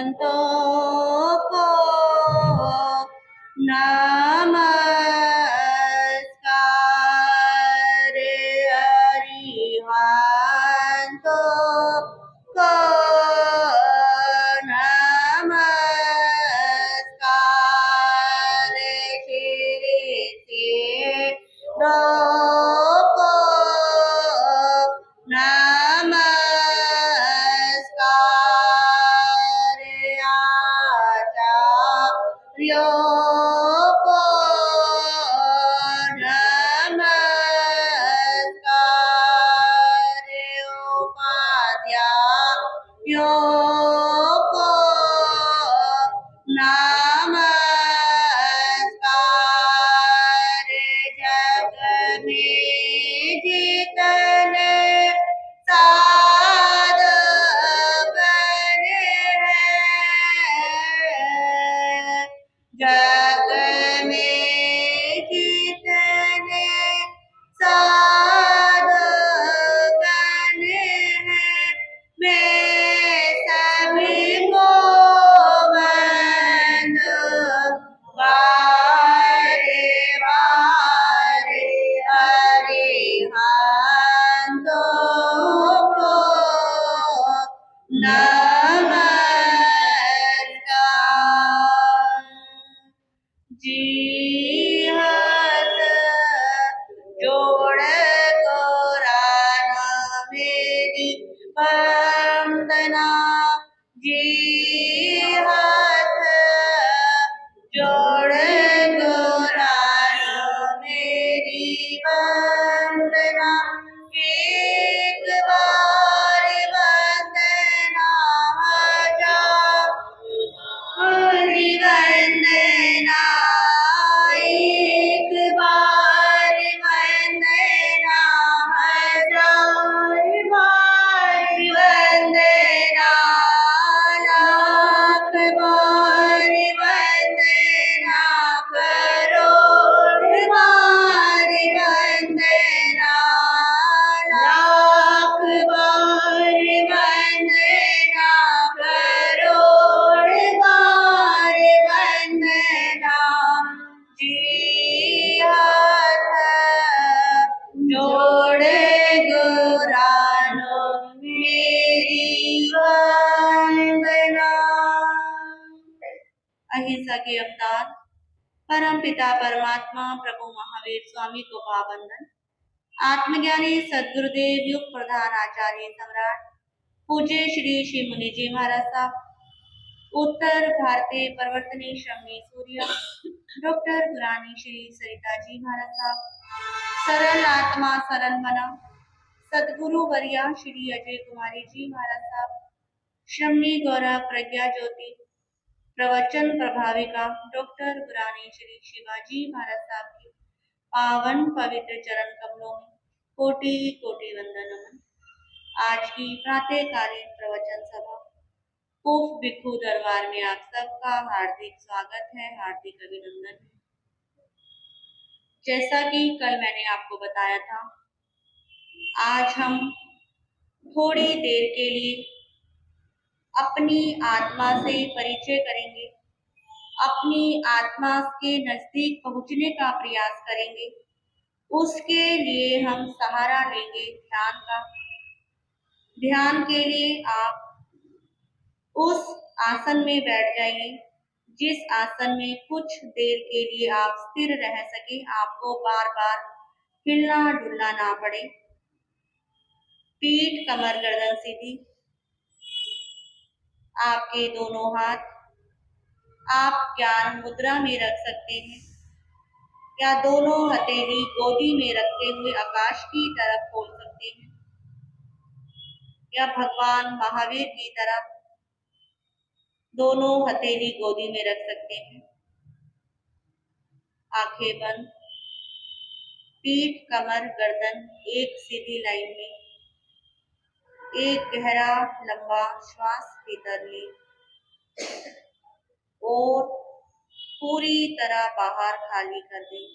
संतों को नमस्कार, अरिहंतों को नमस्कार, शीर्षों को नमस्कार, आचार्यों को नमस्कार, उपाध्यायों को नमस्कार, जग में जितने साधु बने हैं, जग में जितने साधु बने हैं, मैं सभी को बारे बारे अरिहंतों को नमस्कार। जी हाथ जोड़ कुरान मेरी वंदना, जी हाथ जोड़ कुरान मेरी वंदना, एक बार वंदना हजार वंदना, एक बार वंदना हजार बार वंदना, लाख बार वंदना, करोड़ बार वंदना, लाख बार वंदना, करोड़ बार वंदना, जी हाथ जोड़े गुरानो मेरी वंदना। अहिंसा के अवतार परम पिता परमात्मा प्रभु महावीर स्वामी को पावंदन। आत्मज्ञानी सद्गुरुदेव युग प्रधान आचार्य सम्राट पूज्य श्री श्री मुनि जी महाराज साहब, उत्तर भारतीय प्रवर्तनी शम्मी सूर्य डॉक्टर पुरानी श्री सरिता जी महाराज साहब, सरल आत्मा सरल मना सदगुरु वर्या श्री अजय कुमारी जी महाराज साहब, शम्मी गौरव प्रज्ञा ज्योति प्रवचन प्रभाविका डॉक्टर पुरानी श्री शिवाजी महाराज साहब की पावन पवित्र चरण कमलों में कोटि कोटि वंदन नमन। आज की प्रातःकालीन प्रवचन सभा उफ भिक्खु दरबार में आप सबका हार्दिक स्वागत है, हार्दिक अभिनंदन है। जैसा कि कल मैंने आपको बताया था, आज हम थोड़ी देर के लिए अपनी आत्मा से परिचय करेंगे, अपनी आत्मा के नजदीक पहुंचने का प्रयास करेंगे। उसके लिए हम सहारा लेंगे ध्यान का। ध्यान के लिए आप उस आसन में बैठ जाइए जिस आसन में कुछ देर के लिए आप स्थिर रह सके, आपको बार बार हिलना डुलना ना पड़े। पीठ कमर गर्दन सीधी, आपके दोनों हाथ आप ज्ञान मुद्रा में रख सकते हैं या दोनों हथेली गोदी में रखते हुए आकाश की तरफ खोल सकते हैं या भगवान महावीर की तरफ दोनों हथेली गोदी में रख सकते हैं। आंखें बंद, पीठ कमर गर्दन एक सीधी लाइन में। एक गहरा लंबा श्वास भीतर ले और पूरी तरह बाहर खाली कर दें।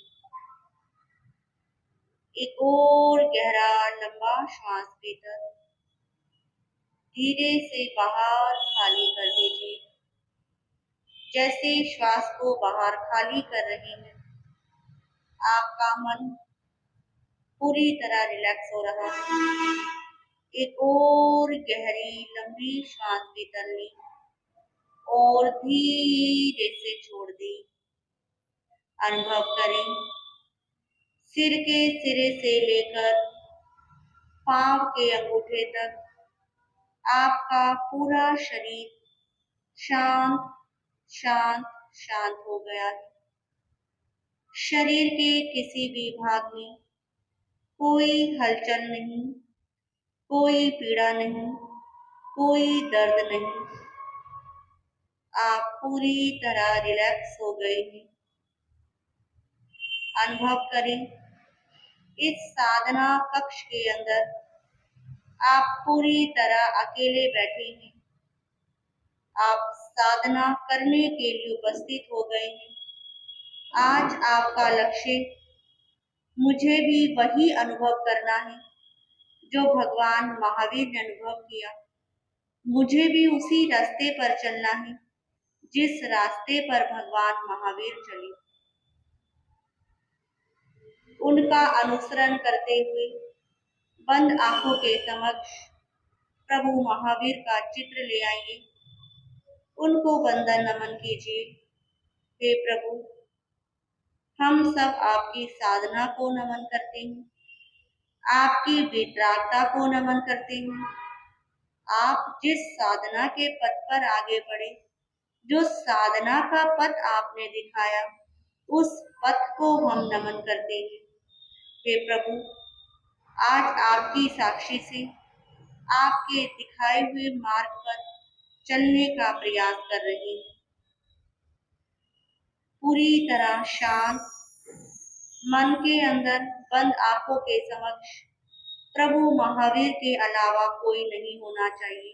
एक और गहरा लंबा श्वास भीतर, धीरे से बाहर खाली कर दीजिए। जैसे श्वास को बाहर खाली कर रही हैं। आपका मन पूरी तरह रिलैक्स हो रहा है। एक और गहरी लंबी सांस भीतर ली और धीरे से छोड़ दी। अनुभव करें सिर के सिरे से लेकर पांव के अंगूठे तक आपका पूरा शरीर शांत शांत शांत हो गया है। शरीर के किसी भी भाग में कोई हलचल नहीं, कोई पीड़ा नहीं, कोई दर्द नहीं। आप पूरी तरह रिलैक्स हो गए हैं। अनुभव करें इस साधना कक्ष के अंदर आप पूरी तरह अकेले बैठे हैं। आप साधना करने के लिए उपस्थित हो गए हैं। आज आपका लक्ष्य मुझे भी वही अनुभव करना है जो भगवान महावीर ने अनुभव किया। मुझे भी उसी रास्ते पर चलना है जिस रास्ते पर भगवान महावीर चले। उनका अनुसरण करते हुए बंद आंखों के समक्ष प्रभु महावीर का चित्र ले आइए। उनको वंदन नमन कीजिए। हे प्रभु, हम सब आपकी साधना को नमन करते हैं, आपकी वितरागता को नमन करते हैं। आप जिस साधना के पथ पर आगे बढ़े, जो साधना का पथ आपने दिखाया, उस पथ को हम नमन करते हैं। हे प्रभु, आज आपकी साक्षी से आपके दिखाए हुए मार्ग पर चलने का प्रयास कर रहे हैं। पूरी तरह शांत मन के अंदर बंद आंखों के समक्ष प्रभु महावीर के अलावा कोई नहीं होना चाहिए।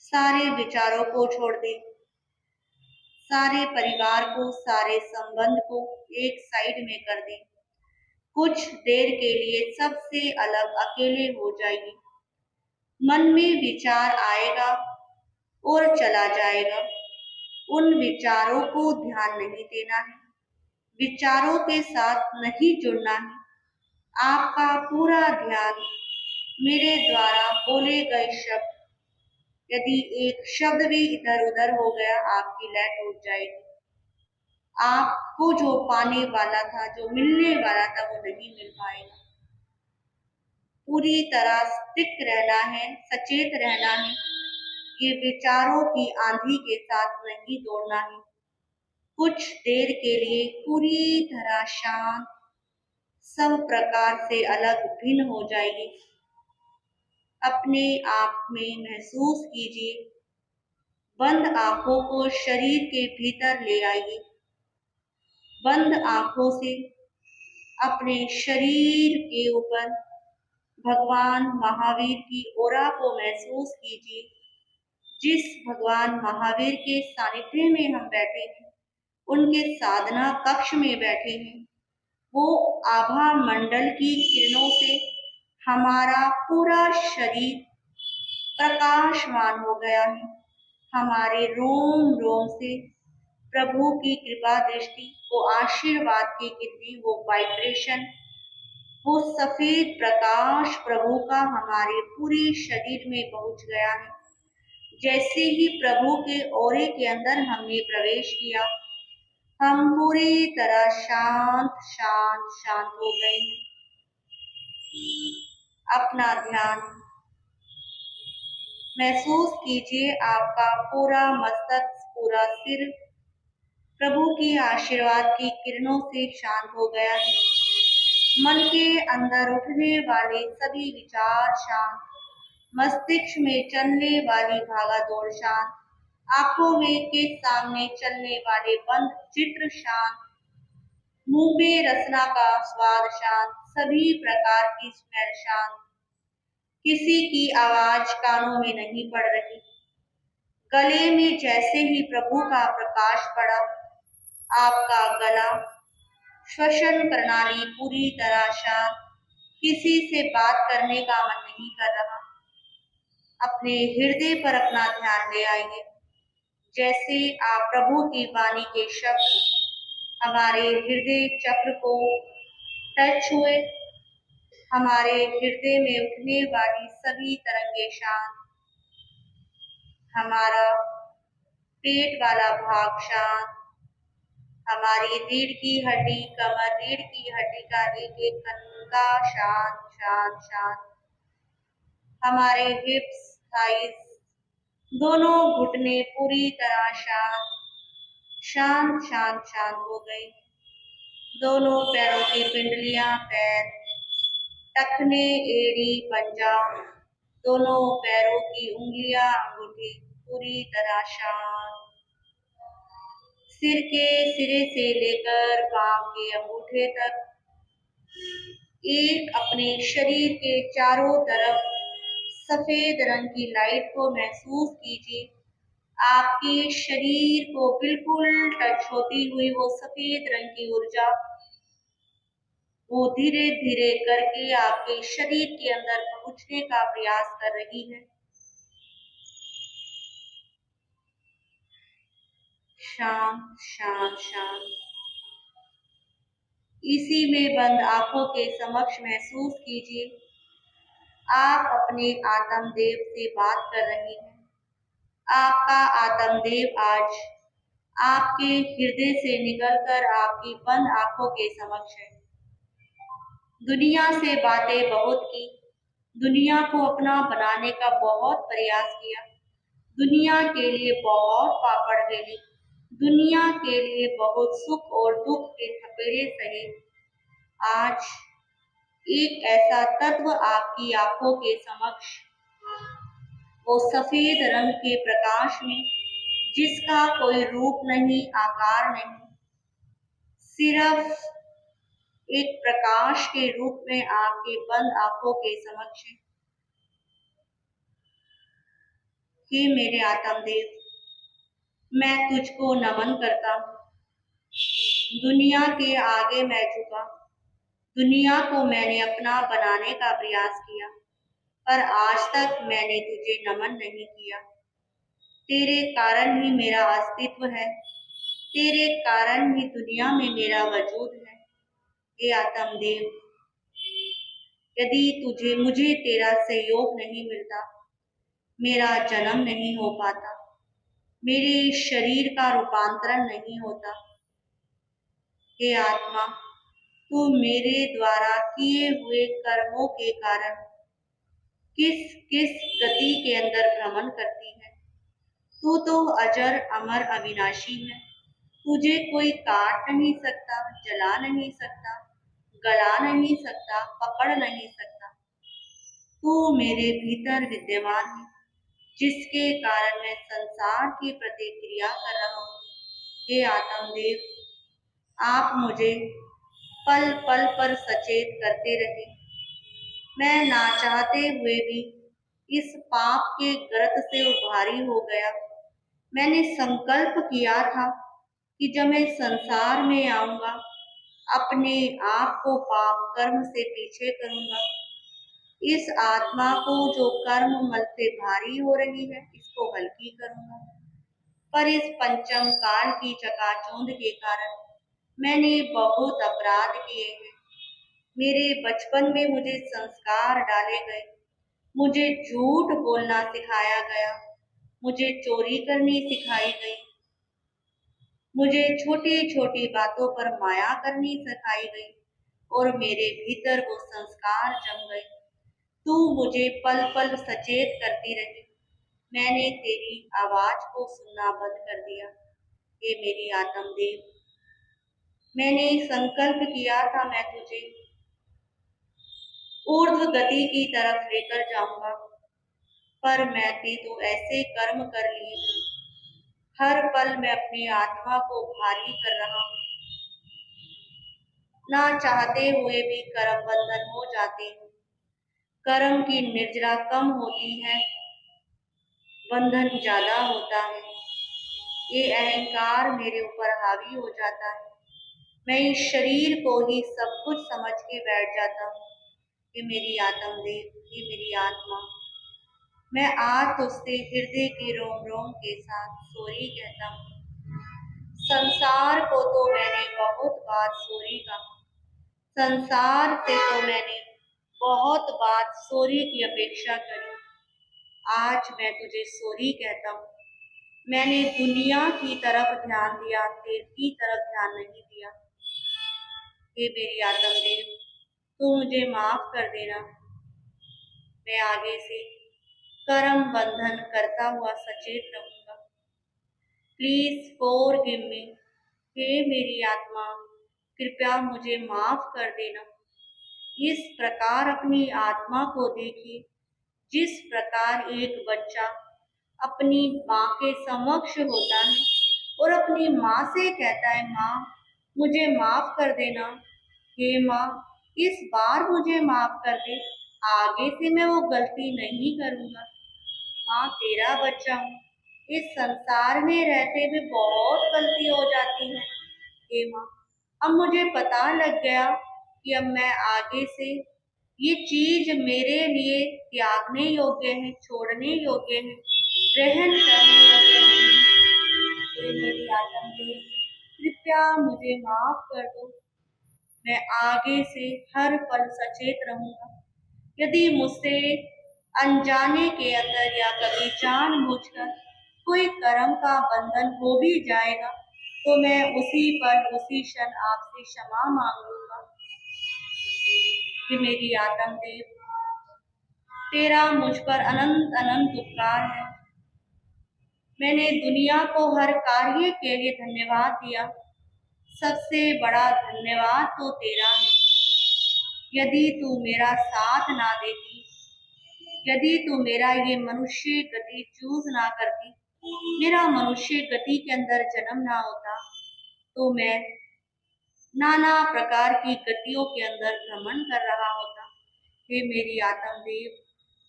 सारे विचारों को छोड़ दें, सारे परिवार को, सारे संबंध को एक साइड में कर दें। कुछ देर के लिए सबसे अलग अकेले हो जाइए। मन में विचार आएगा और चला जाएगा। उन विचारों को ध्यान नहीं देना है, विचारों के साथ नहीं जुड़ना है। आपका पूरा ध्यान मेरे द्वारा बोले गए शब्द, यदि एक शब्द भी इधर उधर हो गया, आपकी लय टूट जाएगी। आपको जो पाने वाला था, जो मिलने वाला था, वो नहीं मिल पाएगा। पूरी तरह स्टिक रहना है, सचेत रहना है। ये विचारों की आंधी के साथ नहीं दौड़ना है। कुछ देर के लिए पूरी तरह शांत, सब प्रकार से अलग भिन्न हो जाइए। अपने आप में महसूस कीजिए। बंद आंखों को शरीर के भीतर ले आइए। बंद आंखों से अपने शरीर के ऊपर भगवान महावीर की ओरा को महसूस कीजिए। जिस भगवान महावीर के सानिध्य में हम बैठे हैं, उनके साधना कक्ष में बैठे हैं, वो आभा मंडल की किरणों से हमारा पूरा शरीर प्रकाशमान हो गया है। हमारे रोम रोम से प्रभु की कृपा दृष्टि, वो आशीर्वाद की किरणें, वो वाइब्रेशन, वो सफेद प्रकाश प्रभु का हमारे पूरे शरीर में पहुंच गया है। जैसे ही प्रभु के ओरे के अंदर हमने प्रवेश किया, हम पूरी तरह शांत शांत शांत हो गए हैं। अपना ध्यान महसूस कीजिए। आपका पूरा मस्तक, पूरा सिर प्रभु की आशीर्वाद की किरणों से शांत हो गया है। मन के अंदर उठने वाले सभी विचार शांत, मस्तिष्क में चलने वाली भागा दौड़ शांत, आंखों में के सामने चलने वाले बंद चित्र शांत, मुंह में रसना का स्वाद शांत, सभी प्रकार की स्मेल शांत, किसी की आवाज कानों में नहीं पड़ रही। गले में जैसे ही प्रभु का प्रकाश पड़ा, आपका गला, श्वसन प्रणाली पूरी तरह शांत, किसी से बात करने का मन नहीं कर रहा। अपने हृदय पर अपना ध्यान ले आइए। जैसे आप प्रभु की वाणी के शब्द हमारे हृदय चक्र को टच हुए, हमारे हृदय में उठने वाली सभी तरंगे शांत, हमारा पेट वाला भाग शांत, हमारी रीढ़ की हड्डी, कमर, रीढ़ की हड्डी का एक एक कनका शांत शांत शांत, हमारे हिप्स, थाइस, दोनों घुटने पूरी तरह शांत शांत शांत शांत हो गई। दोनों पैरों की पिंडलियां, पैर, टखने, एड़ी, पंजा, दोनों पैरों की उंगलियां, अंगूठे पूरी तरह शांत। सिर के सिरे से लेकर पांव के अंगूठे तक एक अपने शरीर के चारों तरफ सफेद रंग की लाइट को महसूस कीजिए। आपके शरीर को बिल्कुल टच होती हुई वो सफेद रंग की ऊर्जा, वो धीरे धीरे करके आपके शरीर के अंदर पहुंचने का प्रयास कर रही है। शांत शांत शांत। इसी में बंद आंखों के समक्ष महसूस कीजिए आप अपने आत्मदेव से बात कर रही हैं। आपका आत्मदेव आज आपके हृदय से निकलकर आपकी बंद आंखों के समक्ष है। दुनिया से बातें बहुत की, दुनिया को अपना बनाने का बहुत प्रयास किया, दुनिया के लिए बहुत पापड़ बेले, दुनिया के लिए बहुत सुख और दुख के थपेड़े सहे। आज एक ऐसा तत्व आपकी आंखों के समक्ष, वो सफेद रंग के प्रकाश में, जिसका कोई रूप नहीं, आकार नहीं, सिर्फ एक प्रकाश के रूप में आपके बंद आंखों के समक्ष है। हे मेरे आत्मदेव, मैं तुझको नमन करता हूँ। दुनिया के आगे मैं झुका, दुनिया को मैंने अपना बनाने का प्रयास किया, पर आज तक मैंने तुझे नमन नहीं किया। तेरे कारण ही मेरा अस्तित्व है, तेरे कारण ही दुनिया में मेरा वजूद है। हे आत्मदेव, यदि तुझे मुझे तेरा सहयोग नहीं मिलता, मेरा जन्म नहीं हो पाता, मेरे शरीर का रूपांतरण नहीं होता। हे आत्मा, तू मेरे द्वारा किए हुए कर्मों के कारण किस किस गति के अंदर भ्रमण करती है। तू तो अजर अमर अविनाशी है, तुझे कोई काट नहीं सकता, जला नहीं सकता, गला नहीं सकता, पकड़ नहीं सकता। तू मेरे भीतर विद्यमान है, जिसके कारण मैं संसार की प्रतिक्रिया कर रहा हूँ। हे आत्मदेव, आप मुझे पल पल पर सचेत करते रहे। मैं ना चाहते हुए भी इस पाप के गर्त से उभारी हो गया। मैंने संकल्प किया था कि जब मैं संसार में आऊंगा, अपने आप को पाप कर्म से पीछे करूंगा। इस आत्मा को जो कर्म मल से भारी हो रही है, इसको हल्की करूंगा। पर इस पंचम काल की चकाचौंध के कारण मैंने बहुत अपराध किए हैं। मेरे बचपन में मुझे संस्कार डाले गए, मुझे झूठ बोलना सिखाया गया, मुझे चोरी करनी सिखाई गई, मुझे छोटी छोटी बातों पर माया करनी सिखाई गई और मेरे भीतर वो संस्कार जम गए। तू मुझे पल पल सचेत करती रही, मैंने तेरी आवाज को सुनना बंद कर दिया। हे मेरी आत्मदेव, मैंने संकल्प किया था मैं तुझे ऊर्ध्व गति की तरफ लेकर जाऊंगा, पर मैंने तो ऐसे कर्म कर लिए, हर पल मैं अपनी आत्मा को भारी कर रहा हूँ। ना चाहते हुए भी कर्म बंधन हो जाते हैं। कर्म की निर्जरा कम होती है, बंधन ज्यादा होता है। ये अहंकार मेरे ऊपर हावी हो जाता है, मैं इस शरीर को ही सब कुछ समझ के बैठ जाता हूँ। ये मेरी आत्मदेव, ये मेरी आत्मा, मैं आज तुझसे हृदय के रोम रोम के साथ सॉरी कहता हूँ। संसार को तो मैंने बहुत बार सॉरी कहा, संसार से तो मैंने बहुत बार सॉरी की अपेक्षा करी। आज मैं तुझे सॉरी कहता हूँ। मैंने दुनिया की तरफ ध्यान दिया, तेरी तरफ ध्यान नहीं दिया। हे मेरी आत्मदेव, तू मुझे माफ कर देना। मैं आगे से कर्म बंधन करता हुआ सचेत रहूंगा। Please forgive me. हे मेरी आत्मा, कृपया मुझे माफ कर देना। इस प्रकार अपनी आत्मा को देखिए, जिस प्रकार एक बच्चा अपनी माँ के समक्ष होता है और अपनी माँ से कहता है, माँ मुझे माफ कर देना, हे माँ इस बार मुझे माफ कर दे, आगे से मैं वो गलती नहीं करूँगा। माँ तेरा बच्चा हूँ, इस संसार में रहते हुए बहुत गलती हो जाती है। हे माँ, अब मुझे पता लग गया कि अब मैं आगे से ये चीज मेरे लिए त्यागने योग्य है, छोड़ने योग्य है, ग्रहण करने योग्य नहीं। हे मेरी आत्मदेव, कृपया मुझे माफ कर दो। मैं आगे से हर पल सचेत रहूंगा। यदि मुझसे अनजाने के अंदर या कभी जानबूझकर कोई कर्म का बंधन हो भी जाएगा, तो मैं उसी पल उसी क्षण आपसे क्षमा मांग लूंगा। कि मेरी आत्मदेव, तेरा मुझ पर अनंत अनंत उपकार है। मैंने दुनिया को हर कार्य के लिए धन्यवाद दिया, सबसे बड़ा धन्यवाद तो तेरा है। यदि तू मेरा साथ ना देती, यदि तू मेरा ये मनुष्य गति चूज ना करती, मेरा मनुष्य गति के अंदर जन्म ना होता, तो मैं नाना प्रकार की गतियों के अंदर भ्रमण कर रहा होता। हे मेरी आत्मदेव,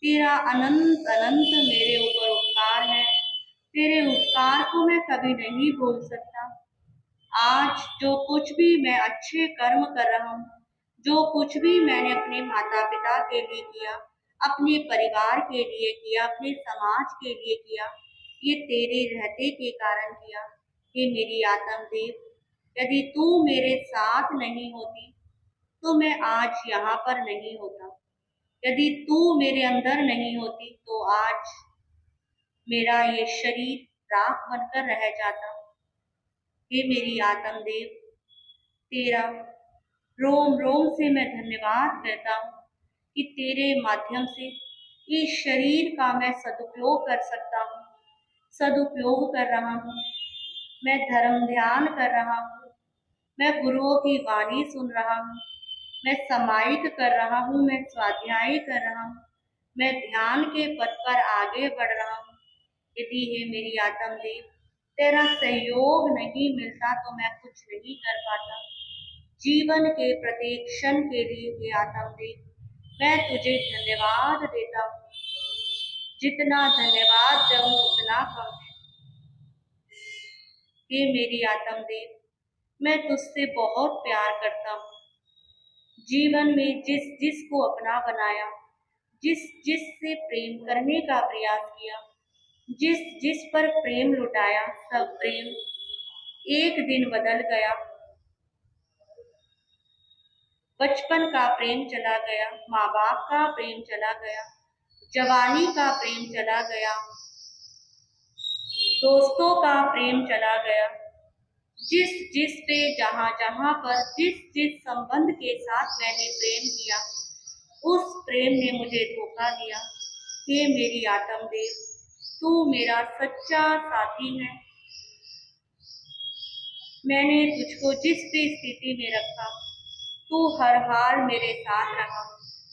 तेरा अनंत अनंत मेरे ऊपर उपकार है। तेरे उपकार को मैं कभी नहीं भूल सकता। आज जो कुछ भी मैं अच्छे कर्म कर रहा हूँ, जो कुछ भी मैंने अपने माता पिता के लिए किया, अपने परिवार के लिए किया, अपने समाज के लिए किया, ये तेरे रहते के कारण किया। हे मेरी आत्मदेव, यदि तू मेरे साथ नहीं होती तो मैं आज यहाँ पर नहीं होता। यदि तू मेरे अंदर नहीं होती तो आज मेरा ये शरीर राख बनकर रह जाता। हे मेरी आत्मदेव, तेरा रोम रोम से मैं धन्यवाद देता हूँ कि तेरे माध्यम से इस शरीर का मैं सदुपयोग कर सकता हूँ, सदुपयोग कर रहा हूँ। मैं धर्म ध्यान कर रहा हूँ, मैं गुरुओं की वाणी सुन रहा हूँ, मैं समायिक कर रहा हूँ, मैं स्वाध्याय कर रहा हूँ, मैं ध्यान के पथ पर आगे बढ़ रहा हूँ। यदि हे मेरी आत्मदेव, तेरा सहयोग नहीं मिलता तो मैं कुछ नहीं कर पाता। जीवन के प्रत्येक क्षण के लिए हे आत्मदेव, मैं तुझे धन्यवाद देता हूँ। जितना धन्यवाद दूं उतना कम है। हे मेरी आत्मदेव, मैं तुझसे बहुत प्यार करता हूँ। जीवन में जिस जिस को अपना बनाया, जिस जिस से प्रेम करने का प्रयास किया, जिस जिस पर प्रेम लुटाया, सब प्रेम एक दिन बदल गया। बचपन का प्रेम चला गया, माँ बाप का प्रेम चला गया, जवानी का प्रेम चला गया, दोस्तों का प्रेम चला गया। जिस जिस पे जहाँ जहाँ पर जिस जिस संबंध के साथ मैंने प्रेम किया, उस प्रेम ने मुझे धोखा दिया। हे मेरी आत्मदेव, तू मेरा सच्चा साथी है। मैंने तुझको जिस भी स्थिति में रखा, तू हर हाल मेरे साथ रहा।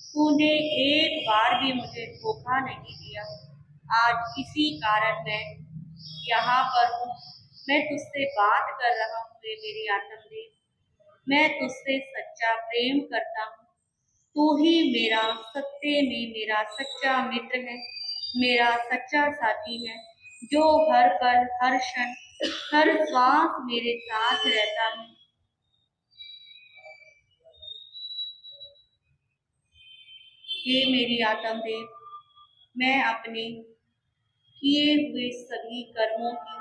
तूने एक बार भी मुझे धोखा नहीं दिया। आज इसी कारण मैं यहाँ पर हूँ। मैं तुझसे बात कर रहा हूँ। हे मेरी आत्मदेव, मैं तुझसे सच्चा प्रेम करता हूँ। तू ही मेरा सत्य में मेरा सच्चा मित्र है, मेरा सच्चा साथी है, जो हर पल हर क्षण हर श्वास मेरे साथ रहता है। हे मेरी आत्मदेव, मैं अपने किए हुए सभी कर्मों की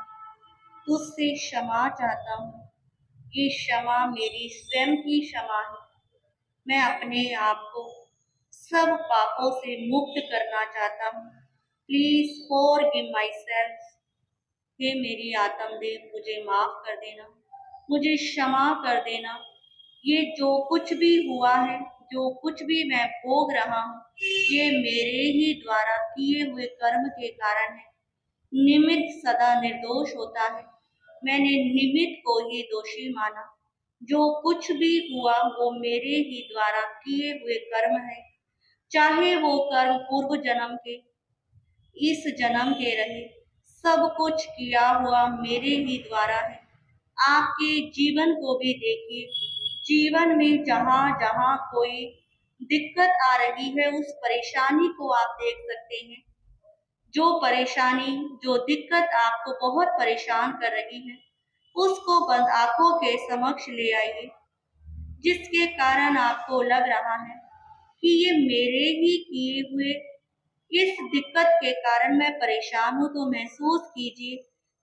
तुझसे क्षमा चाहता हूँ। ये क्षमा मेरी स्वयं की क्षमा है। मैं अपने आप को सब पापों से मुक्त करना चाहता हूँ। Please forgive myself. हे मेरी आत्मदेव, मुझे माफ कर देना, मुझे क्षमा कर देना। ये जो कुछ भी हुआ है, जो कुछ भी मैं भोग रहा हूँ, ये मेरे ही द्वारा किए हुए कर्म के कारण है। निमित्त सदा निर्दोष होता है। मैंने निमित्त को ही दोषी माना। जो कुछ भी हुआ वो मेरे ही द्वारा किए हुए कर्म है। चाहे वो कर्म पूर्व जन्म के, इस जन्म के रहे, सब कुछ किया हुआ मेरे ही द्वारा है। आपके जीवन को भी देखिए। जीवन में जहाँ जहाँ कोई दिक्कत आ रही है, उस परेशानी को आप देख सकते हैं। जो परेशानी, जो दिक्कत आपको बहुत परेशान कर रही है, उसको बंद आंखों के समक्ष ले आइए। जिसके कारण आपको लग रहा है कि ये मेरे ही किए हुए इस दिक्कत के कारण मैं परेशान हूँ, तो महसूस कीजिए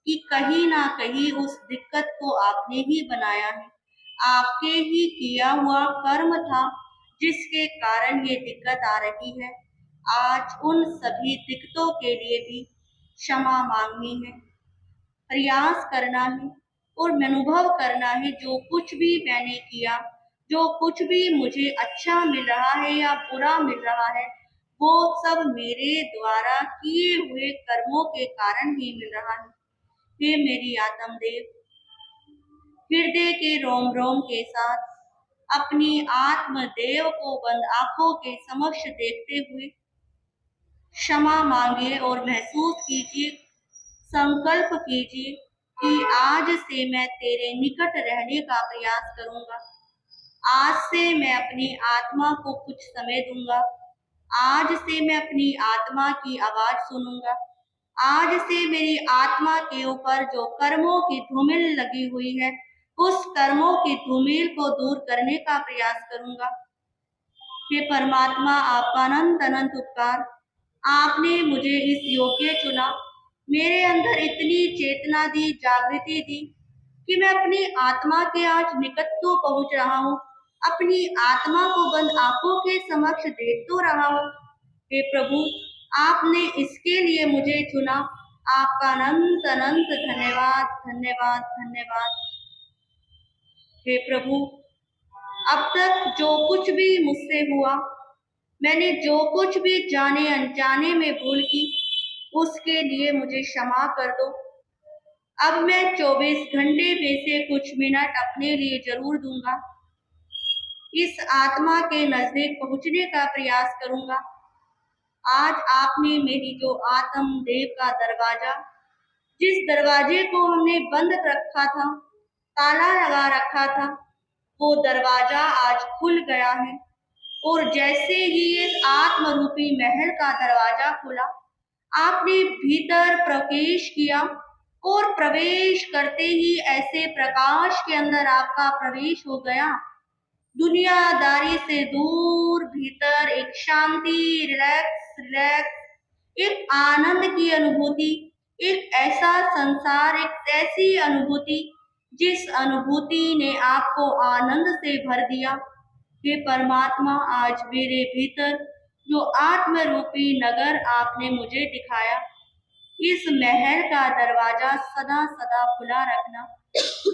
कि कहीं ना कहीं उस दिक्कत को आपने ही बनाया है। आपके ही किया हुआ कर्म था जिसके कारण ये दिक्कत आ रही है। आज उन सभी दिक्कतों के लिए भी क्षमा मांगनी है, प्रयास करना है और अनुभव करना है। जो कुछ भी मैंने किया, जो कुछ भी मुझे अच्छा मिल रहा है या बुरा मिल रहा है, वो सब मेरे द्वारा किए हुए कर्मों के कारण ही मिल रहा है। हे मेरी आत्मदेव, हृदय के रोम रोम के साथ अपनी आत्मदेव को बंद आंखों के समक्ष देखते हुए क्षमा मांगिए और महसूस कीजिए, संकल्प कीजिए कि आज से मैं तेरे निकट रहने का प्रयास करूंगा। आज से मैं अपनी आत्मा को कुछ समय दूंगा। आज से मैं अपनी आत्मा की आवाज सुनूंगा। आज से मेरी आत्मा के ऊपर जो कर्मों की धूमिल लगी हुई है, उस कर्मों की धूमिल को दूर करने का प्रयास करूंगा। हे परमात्मा, आपका अनंत अनंत उपकार। आपने मुझे इस योग्य चुना, मेरे अंदर इतनी चेतना दी, जागृति दी कि मैं अपनी आत्मा के आज निकट तो पहुंच रहा हूँ। अपनी आत्मा को बंद आंखों के समक्ष देख तो रहा हूँ। हे प्रभु, आपने इसके लिए मुझे चुना। आपका अनंत अनंत धन्यवाद, धन्यवाद, धन्यवाद। हे प्रभु, अब तक जो कुछ भी मुझसे हुआ, मैंने जो कुछ भी जाने अनजाने में भूल की, उसके लिए मुझे क्षमा कर दो। अब मैं 24 घंटे में से कुछ मिनट अपने लिए जरूर दूंगा। इस आत्मा के नजदीक पहुंचने का प्रयास करूंगा। आज आपने मेरी जो आत्म देव का दरवाजा, जिस दरवाजे को हमने बंद रखा था, ताला लगा रखा था, वो दरवाजा आज खुल गया है। और जैसे ही इस आत्म रूपी महल का दरवाजा खुला, आपने भीतर प्रवेश किया और प्रवेश करते ही ऐसे प्रकाश के अंदर आपका प्रवेश हो गया। दुनियादारी से दूर भीतर एक शांति, रिलैक्स रिलैक्स, एक आनंद की अनुभूति, एक ऐसा संसार, एक ऐसी अनुभूति जिस अनुभूति ने आपको आनंद से भर दिया। हे परमात्मा, आज मेरे भीतर जो आत्म रूपी नगर आपने मुझे दिखाया, इस महल का दरवाजा सदा सदा खुला रखना।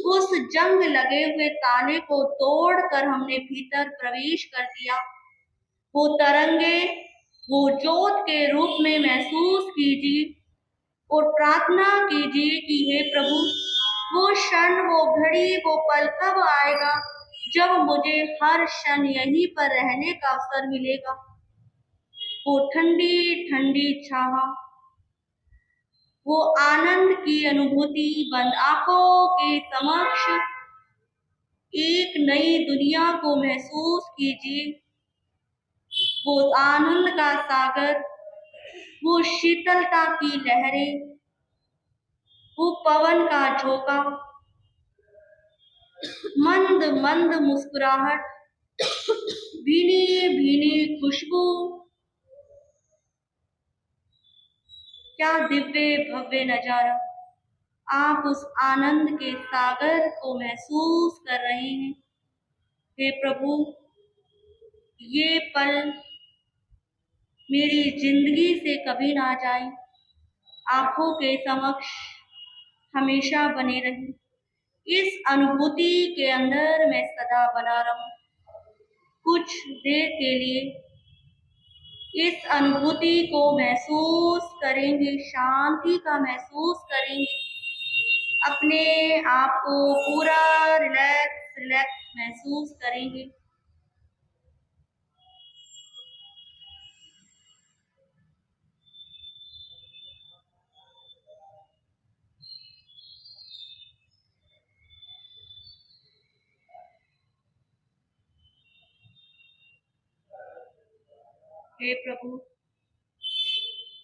उस जंग लगे हुए ताले को तोड़कर हमने भीतर प्रवेश कर दिया। वो तरंगे, वो जोत के रूप में महसूस कीजिए और प्रार्थना कीजिए कि हे प्रभु, वो क्षण, वो घड़ी, वो पल कब आएगा जब मुझे हर क्षण यहीं पर रहने का अवसर मिलेगा। वो ठंडी ठंडी छावा, वो आनंद की अनुभूति, बंद आंखों के समक्ष एक नई दुनिया को महसूस कीजिए। वो आनंद का सागर, वो शीतलता की लहरें, वो पवन का झोंका, मंद मंद मुस्कुराहट, भीनी भीनी खुशबू, क्या दिव्य भव्य नजारा। आप उस आनंद के सागर को महसूस कर रहे हैं। हे प्रभु, ये पल मेरी जिंदगी से कभी ना जाए, आंखों के समक्ष हमेशा बने रहे। इस अनुभूति के अंदर मैं सदा बना रहूं। कुछ देर के लिए इस अनुभूति को महसूस करेंगे, शांति का महसूस करेंगे, अपने आप को पूरा रिलैक्स रिलैक्स महसूस करेंगे। हे प्रभु,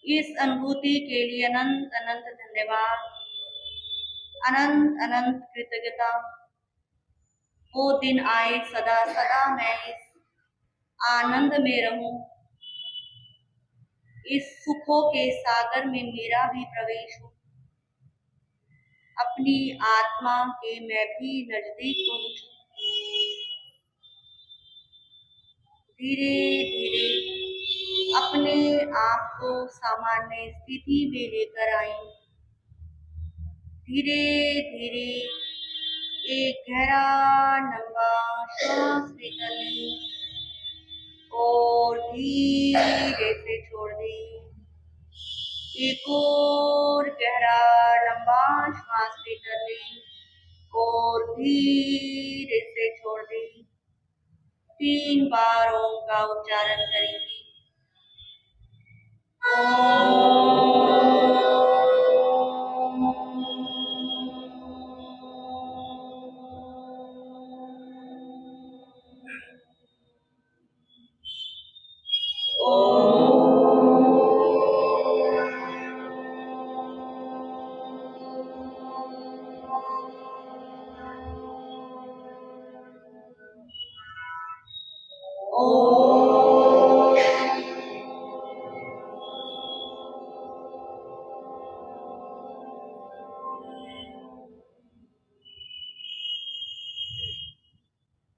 इस अनुभूति के लिए अनंत अनंत धन्यवाद, अनंत अनंत कृतज्ञता। वो दिन आए सदा सदा मैं इस आनंद में रहूं, इस सुखों के सागर में मेरा भी प्रवेश हो, अपनी आत्मा के मैं भी नजदीक पहुंचूं। धीरे धीरे अपने आप को सामान्य स्थिति में लेकर आए। धीरे धीरे एक गहरा लंबा श्वास लेकर लें और धीरे से छोड़ दें। एक और गहरा लंबा श्वास लेकर लें और धीरे से छोड़ दें। 3 बार ओम का उच्चारण करेंगे।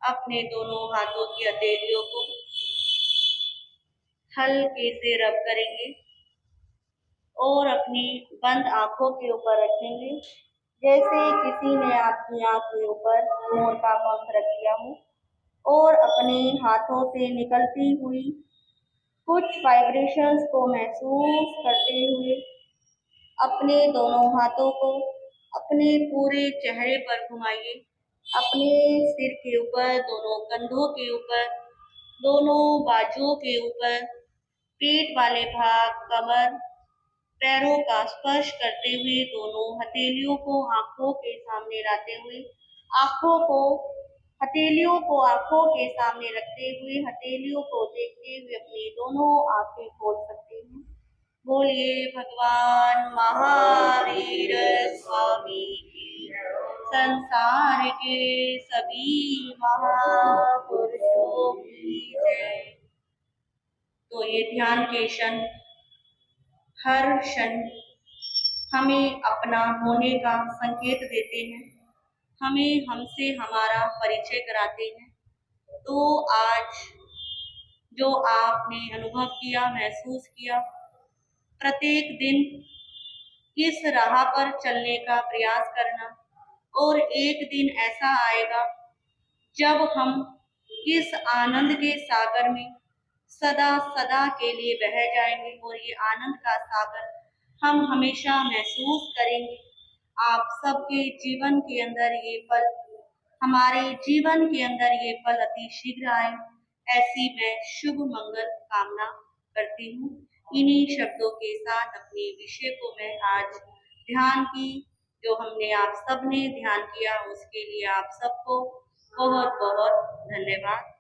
अपने दोनों हाथों की हथेलियों को हल्के से रब करेंगे और अपनी बंद आंखों के ऊपर रखेंगे, जैसे किसी ने आपकी आंख के ऊपर मोर का पंख रख दिया हो, और अपने हाथों से निकलती हुई कुछ वाइब्रेशंस को महसूस करते हुए अपने दोनों हाथों को अपने पूरे चेहरे पर घुमाइए। अपने सिर के ऊपर, दोनों कंधों के ऊपर, दोनों बाजुओं के ऊपर, पेट वाले भाग, कमर, पैरों का स्पर्श करते हुए दोनों हथेलियों को आंखों के सामने लाते हुए, हथेलियों को आंखों के सामने रखते हुए, हथेलियों को देखते हुए अपनी दोनों आंखें खोल सकते हैं। बोलिए भगवान महावीर स्वामी की, संसार के सभी महापुरुषों की जय। तो ये ध्यान के क्षण हर क्षण हमें अपना होने का संकेत देते हैं, हमें हमसे हमारा परिचय कराते हैं। तो आज जो आपने अनुभव किया, महसूस किया, प्रत्येक दिन इस राह पर चलने का प्रयास करना, और एक दिन ऐसा आएगा जब हम इस आनंद के सागर में सदा सदा के लिए बह जाएंगे, और ये आनंद का सागर हम हमेशा महसूस करेंगे। आप सबके जीवन के अंदर ये पल, हमारे जीवन के अंदर ये पल अति शीघ्र आए, ऐसी मैं शुभ मंगल कामना करती हूँ। इन्हीं शब्दों के साथ अपने विषय को मैं आज ध्यान की, जो हमने आप सबने ध्यान किया, उसके लिए आप सबको बहुत बहुत धन्यवाद।